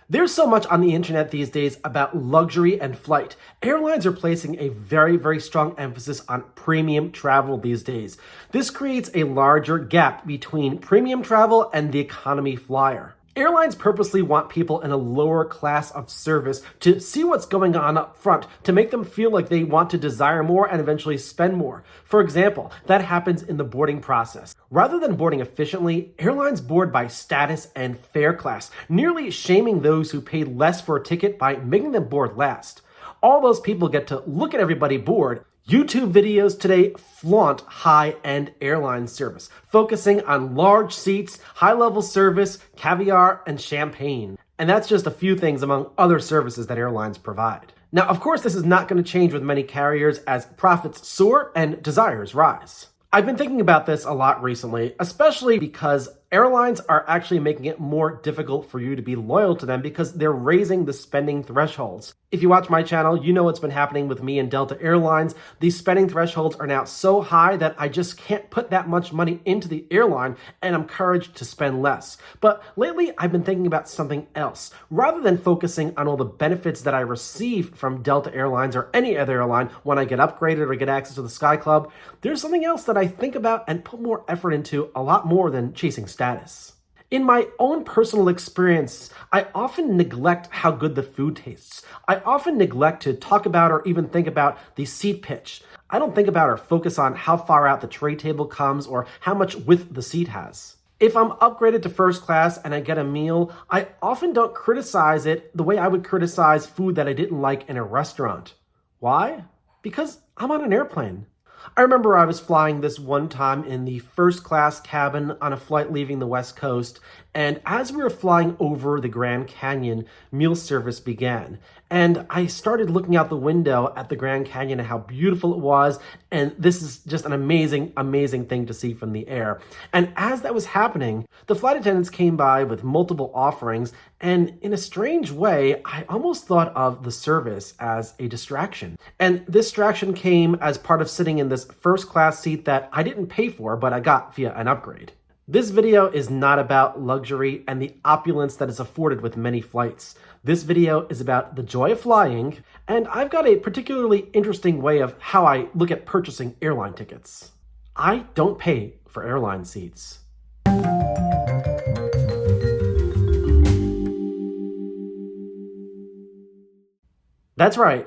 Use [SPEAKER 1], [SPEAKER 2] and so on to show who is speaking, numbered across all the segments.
[SPEAKER 1] There's so much on the internet these days about luxury and flight. Airlines are placing a very strong emphasis on premium travel these days. This creates a larger gap between premium travel and the economy flyer. Airlines purposely want people in a lower class of service to see what's going on up front, to make them feel like they want to desire more and eventually spend more. For example, that happens in the boarding process. Rather than boarding efficiently, airlines board by status and fare class, nearly shaming those who paid less for a ticket by making them board last. All those people get to look at everybody board. YouTube videos today flaunt high-end airline service, focusing on large seats, high-level service, caviar, and champagne. And that's just a few things among other services that airlines provide. Now, of course, this is not going to change with many carriers as profits soar and desires rise. I've been thinking about this a lot recently, especially because airlines are actually making it more difficult for you to be loyal to them because they're raising the spending thresholds. If you watch my channel, you know what's been happening with me and Delta Airlines. These spending thresholds are now so high that I just can't put that much money into the airline, and I'm encouraged to spend less. But lately, I've been thinking about something else. Rather than focusing on all the benefits that I receive from Delta Airlines or any other airline when I get upgraded or get access to the Sky Club, there's something else that I think about and put more effort into a lot more than chasing status. In my own personal experience, I often neglect how good the food tastes. I often neglect to talk about or even think about the seat pitch. I don't think about or focus on how far out the tray table comes or how much width the seat has. If I'm upgraded to first class and I get a meal, I often don't criticize it the way I would criticize food that I didn't like in a restaurant. Why? Because I'm on an airplane. I remember I was flying this one time in the first class cabin on a flight leaving the West Coast, and as we were flying over the Grand Canyon, meal service began. And I started looking out the window at the Grand Canyon and how beautiful it was, and this is just an amazing thing to see from the air. And as that was happening, the flight attendants came by with multiple offerings, and in a strange way, I almost thought of the service as a distraction. And this distraction came as part of sitting in this first class seat that I didn't pay for, but I got via an upgrade. This video is not about luxury and the opulence that is afforded with many flights. This video is about the joy of flying, and I've got a particularly interesting way of how I look at purchasing airline tickets. I don't pay for airline seats. That's right,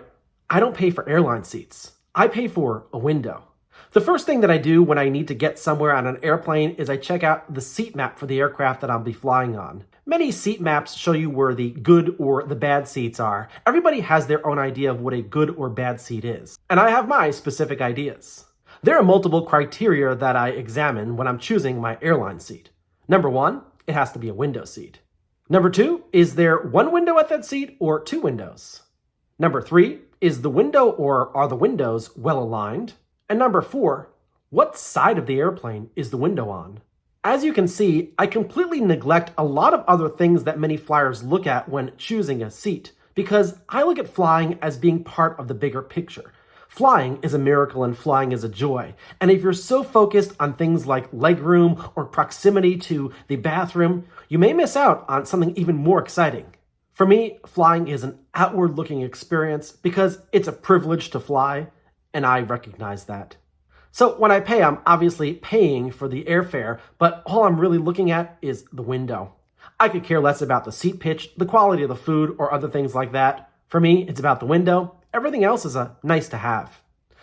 [SPEAKER 1] I don't pay for airline seats. I pay for a window. The first thing that I do when I need to get somewhere on an airplane is I check out the seat map for the aircraft that I'll be flying on. Many seat maps show you where the good or the bad seats are. Everybody has their own idea of what a good or bad seat is, and I have my specific ideas. There are multiple criteria that I examine when I'm choosing my airline seat. Number one, it has to be a window seat. Number two, is there one window at that seat or two windows? Number three, is the window or are the windows well aligned? And number four, what side of the airplane is the window on? As you can see, I completely neglect a lot of other things that many flyers look at when choosing a seat, because I look at flying as being part of the bigger picture. Flying is a miracle and flying is a joy. And if you're so focused on things like legroom or proximity to the bathroom, you may miss out on something even more exciting. For me, flying is an outward-looking experience because it's a privilege to fly, and I recognize that. So when I pay, I'm obviously paying for the airfare, but all I'm really looking at is the window. I could care less about the seat pitch, the quality of the food, or other things like that. For me, it's about the window. Everything else is a nice to have.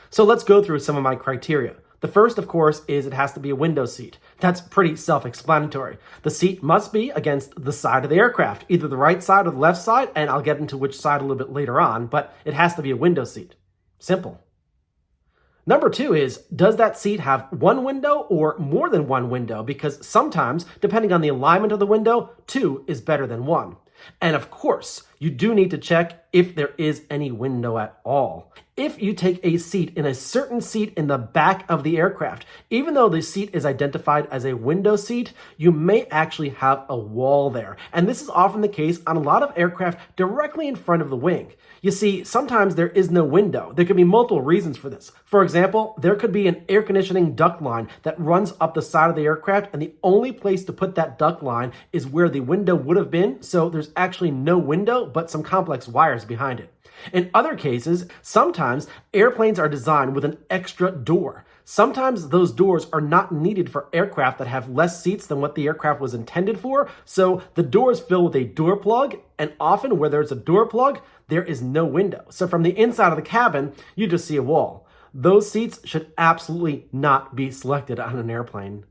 [SPEAKER 1] So let's go through some of my criteria. The first, of course, is it has to be a window seat. That's pretty self-explanatory. The seat must be against the side of the aircraft, either the right side or the left side, and I'll get into which side a little bit later on, but it has to be a window seat. Simple. Number two is, does that seat have one window or more than one window? Because sometimes, depending on the alignment of the window, two is better than one. And of course, you do need to check if there is any window at all. If you take a seat in a certain seat in the back of the aircraft, even though the seat is identified as a window seat, you may actually have a wall there. And this is often the case on a lot of aircraft directly in front of the wing. You see, sometimes there is no window. There could be multiple reasons for this. For example, there could be an air conditioning duct line that runs up the side of the aircraft, and the only place to put that duct line is where the window would have been, so there's actually no window, but some complex wires behind it. In other cases, sometimes airplanes are designed with an extra door. Sometimes those doors are not needed for aircraft that have less seats than what the aircraft was intended for, so the doors fill with a door plug, and often where there's a door plug, there is no window. So from the inside of the cabin, you just see a wall. Those seats should absolutely not be selected on an airplane.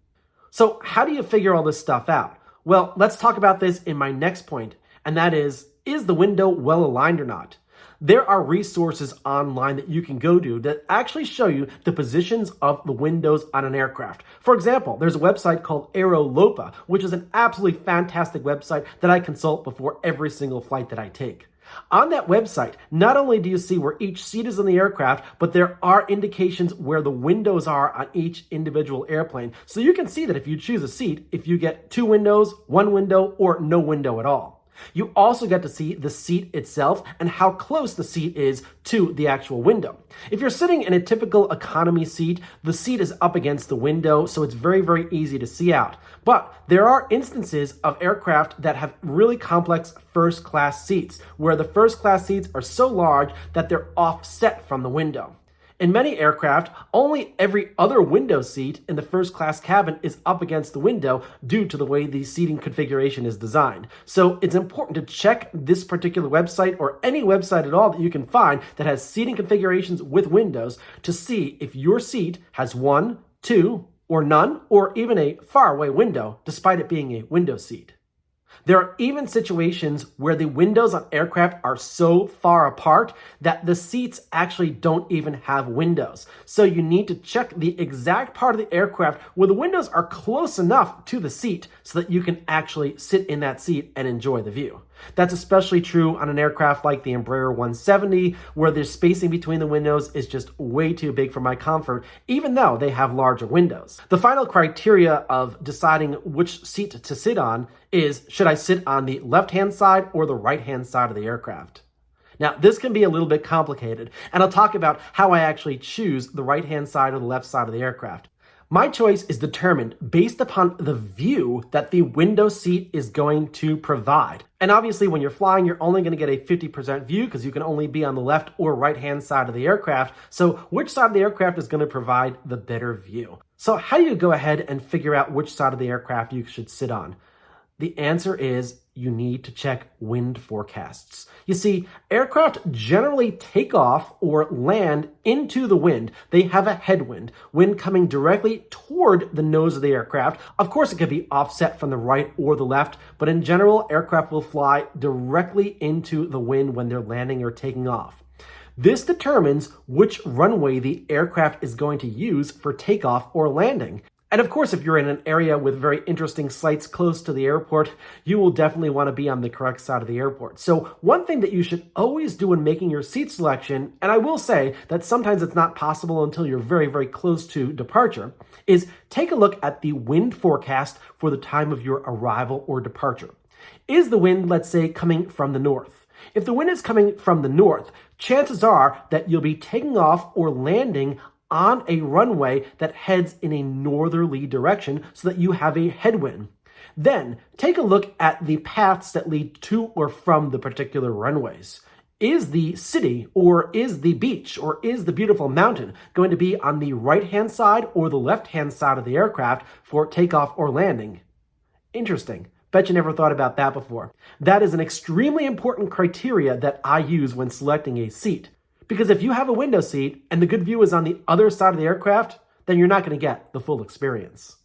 [SPEAKER 1] So how do you figure all this stuff out? Well, let's talk about this in my next point, and that is the window well aligned or not? There are resources online that you can go to that actually show you the positions of the windows on an aircraft. For example, there's a website called Aerolopa, which is an absolutely fantastic website that I consult before every single flight that I take. On that website, not only do you see where each seat is in the aircraft, but there are indications where the windows are on each individual airplane. So you can see that if you choose a seat, if you get 2 windows, 1 window, or no window at all. You also get to see the seat itself and how close the seat is to the actual window. If you're sitting in a typical economy seat, the seat is up against the window, so it's very, very easy to see out. But there are instances of aircraft that have really complex first-class seats, where the first-class seats are so large that they're offset from the window. In many aircraft, only every other window seat in the first class cabin is up against the window due to the way the seating configuration is designed. So it's important to check this particular website or any website at all that you can find that has seating configurations with windows to see if your seat has 1, 2, or none, or even a faraway window, despite it being a window seat. There are even situations where the windows on aircraft are so far apart that the seats actually don't even have windows. So you need to check the exact part of the aircraft where the windows are close enough to the seat so that you can actually sit in that seat and enjoy the view. That's especially true on an aircraft like the Embraer 170, where the spacing between the windows is just way too big for my comfort, even though they have larger windows. The final criteria of deciding which seat to sit on is, should I sit on the left-hand side or the right-hand side of the aircraft? Now, this can be a little bit complicated, and I'll talk about how I actually choose the right-hand side or the left side of the aircraft. My choice is determined based upon the view that the window seat is going to provide. And obviously, when you're flying, you're only going to get a 50% view because you can only be on the left or right-hand side of the aircraft. So which side of the aircraft is going to provide the better view? So how do you go ahead and figure out which side of the aircraft you should sit on? The answer is you need to check wind forecasts. You see, aircraft generally take off or land into the wind. They have a headwind, wind coming directly toward the nose of the aircraft. Of course, it could be offset from the right or the left, but in general, aircraft will fly directly into the wind when they're landing or taking off. This determines which runway the aircraft is going to use for takeoff or landing. And of course, if you're in an area with very interesting sites close to the airport, you will definitely want to be on the correct side of the airport. So one thing that you should always do when making your seat selection, and I will say that sometimes it's not possible until you're very, very close to departure, is take a look at the wind forecast for the time of your arrival or departure. Is the wind, let's say, coming from the north? If the wind is coming from the north, chances are that you'll be taking off or landing on a runway that heads in a northerly direction so that you have a headwind. Then take a look at the paths that lead to or from the particular runways. Is the city or is the beach or is the beautiful mountain going to be on the right-hand side or the left-hand side of the aircraft for takeoff or landing? Interesting. Bet you never thought about that before. That is an extremely important criteria that I use when selecting a seat. Because if you have a window seat and the good view is on the other side of the aircraft, then you're not going to get the full experience.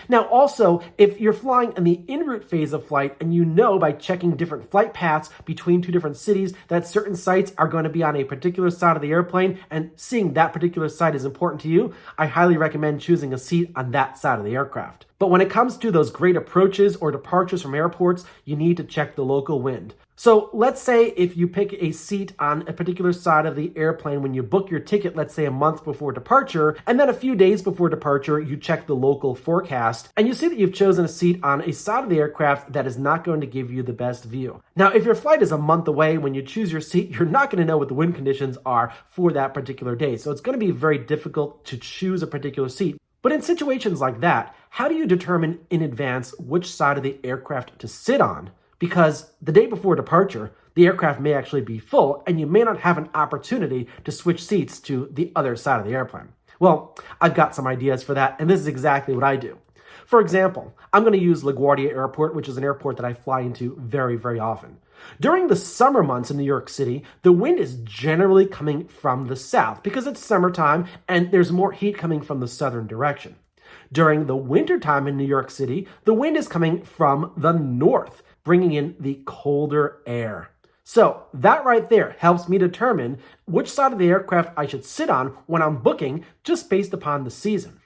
[SPEAKER 1] Now also, if you're flying in the en route phase of flight and you know by checking different flight paths between 2 different cities that certain sites are going to be on a particular side of the airplane and seeing that particular site is important to you, I highly recommend choosing a seat on that side of the aircraft. But when it comes to those great approaches or departures from airports, you need to check the local wind. So let's say if you pick a seat on a particular side of the airplane when you book your ticket, let's say a month before departure, and then a few days before departure, you check the local forecast, and you see that you've chosen a seat on a side of the aircraft that is not going to give you the best view. Now, if your flight is a month away, when you choose your seat, you're not going to know what the wind conditions are for that particular day. So it's going to be very difficult to choose a particular seat. But in situations like that, how do you determine in advance which side of the aircraft to sit on? Because the day before departure, the aircraft may actually be full and you may not have an opportunity to switch seats to the other side of the airplane. Well, I've got some ideas for that, and this is exactly what I do. For example, I'm going to use LaGuardia Airport, which is an airport that I fly into very, very often. During the summer months in New York City, the wind is generally coming from the south because it's summertime and there's more heat coming from the southern direction. During the wintertime in New York City, the wind is coming from the north, bringing in the colder air. So that right there helps me determine which side of the aircraft I should sit on when I'm booking just based upon the season.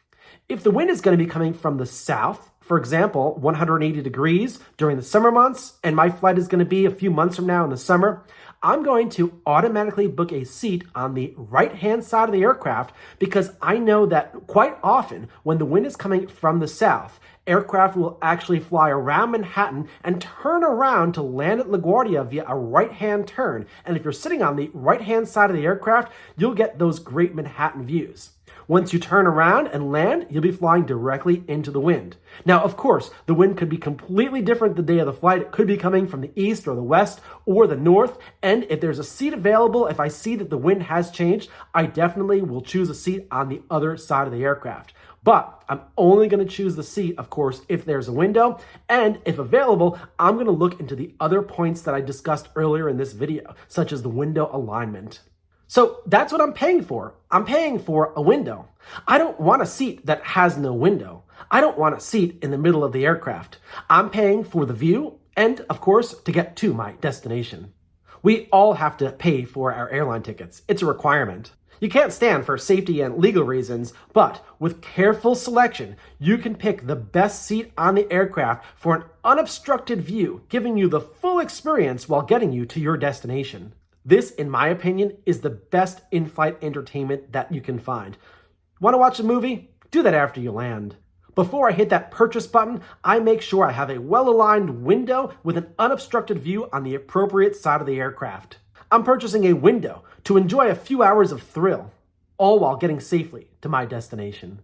[SPEAKER 1] If the wind is going to be coming from the south, for example, 180 degrees during the summer months, and my flight is going to be a few months from now in the summer, I'm going to automatically book a seat on the right-hand side of the aircraft because I know that quite often when the wind is coming from the south, aircraft will actually fly around Manhattan and turn around to land at LaGuardia via a right-hand turn. And if you're sitting on the right-hand side of the aircraft, you'll get those great Manhattan views. Once you turn around and land, you'll be flying directly into the wind. Now, of course, the wind could be completely different the day of the flight. It could be coming from the east or the west or the north. And if there's a seat available, if I see that the wind has changed, I definitely will choose a seat on the other side of the aircraft. But I'm only going to choose the seat, of course, if there's a window. And if available, I'm going to look into the other points that I discussed earlier in this video, such as the window alignment. So that's what I'm paying for. I'm paying for a window. I don't want a seat that has no window. I don't want a seat in the middle of the aircraft. I'm paying for the view and, of course, to get to my destination. We all have to pay for our airline tickets. It's a requirement. You can't stand for safety and legal reasons, but with careful selection, you can pick the best seat on the aircraft for an unobstructed view, giving you the full experience while getting you to your destination. This, in my opinion, is the best in-flight entertainment that you can find. Want to watch a movie? Do that after you land. Before I hit that purchase button, I make sure I have a well-aligned window with an unobstructed view on the appropriate side of the aircraft. I'm purchasing a window to enjoy a few hours of thrill, all while getting safely to my destination.